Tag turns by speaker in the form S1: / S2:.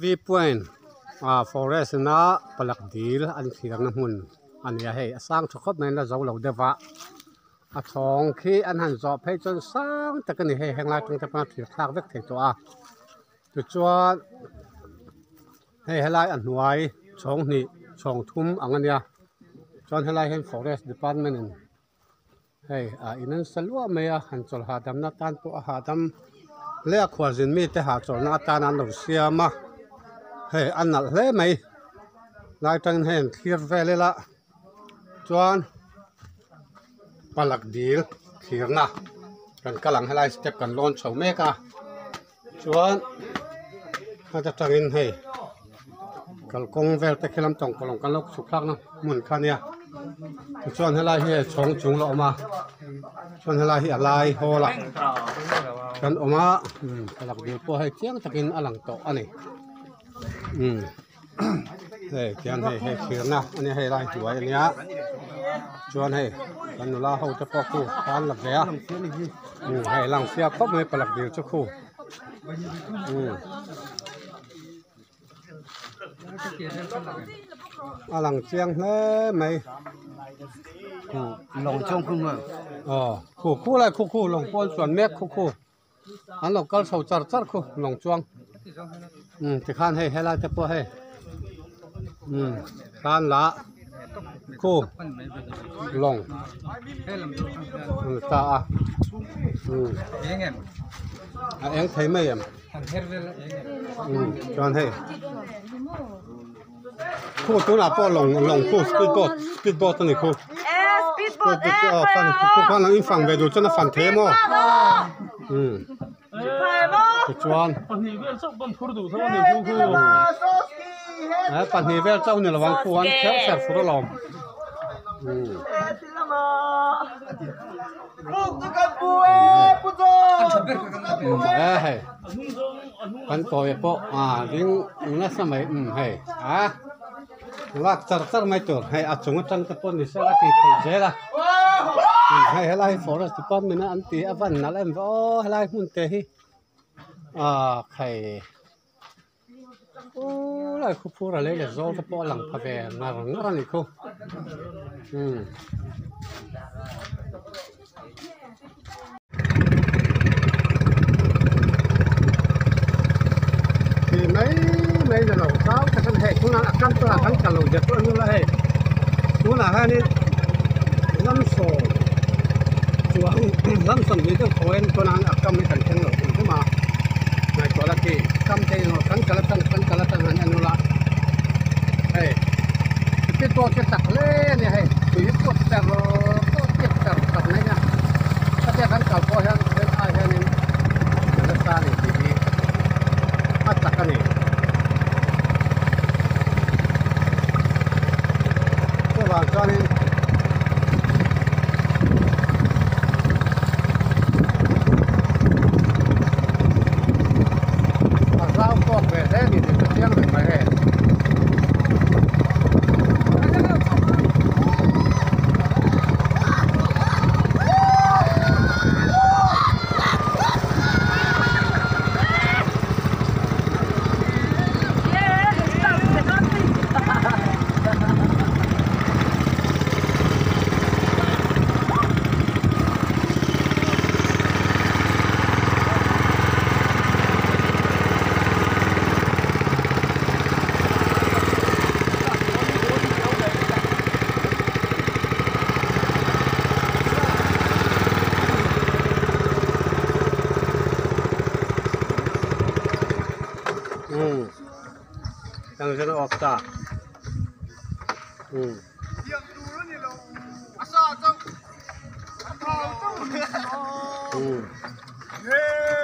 S1: viewpoint forest na palak dil an thirang na hmun ania hei asang thokop mai na zo lo dewa a thong khi an han zo phei chon sang takani hei henglai tung tapna thir thak vek thei to a tu chuan hei helai an hnuai chong ni chong thum angania chuan helai hen forest department in hei inan salwa mai a han chol hadam na tan po a hadam le a khwazin mi te ha chol na tan an lo siama hei an nal hle mai lai tang hen thir vele la chuan palak dil thirna kan kalang helai step kan lon chho meka chuan hata tangin hei kalkong vel te khilam tong kolong kan lok sukhak na mun khania chuan helai hi chong chung lo ma chuan helai hi alai hola kan oma palak dil po hei chiang takin alang to ani hei kian hei thirna ani hei lai tuai ania chuan hei kan nula ho te pok ku kan la ve a hei lang sia khop mai palak dil chu khu alang chiang hle mai
S2: lòng trong không mà
S1: khu lại khu lòng pol chuan mek khu an lo kal so char char khu long chuang thì khan hei helai te po hei khan la khu long ta em thấy mấy em chuan hei khu tu là po long khu speedboat này khu fan lang in phang về rồi cho nó phản thế mo chuan pan hi vel chau ni lawang khu an khel ser fur lom hei kan ko e po ding na samai hei lak char mai tur hei achung tang te pon ni sa ti thei jela hei helai forest department an ti avan na lem vo helai mun te hi khai lại khu phố là lấy là do cái bộ lằng phà về ngar này cô thì mấy giờ đầu sáu cái thân hệ cũng là cam tôi là thắng cả lầu giật tôi là hệ cũng là hai nên lâm sổ chuang lâm sầm đi tôi khói tôi đang cam mấy thằng chân lầu cũng mà này có là gì cam thế nó thắng cả là thằng anh nó là hey cái to cái tắc lên này hey tụi nó tắc rồi tiếp tắc này nha cái thằng cào coi hắn cái ai hắn nên nó ra này thì tắc cái này các bạn cho nên rau cọc về thế thì cái tiếng mình phải hết đang rất là ốp ta
S2: Yeah.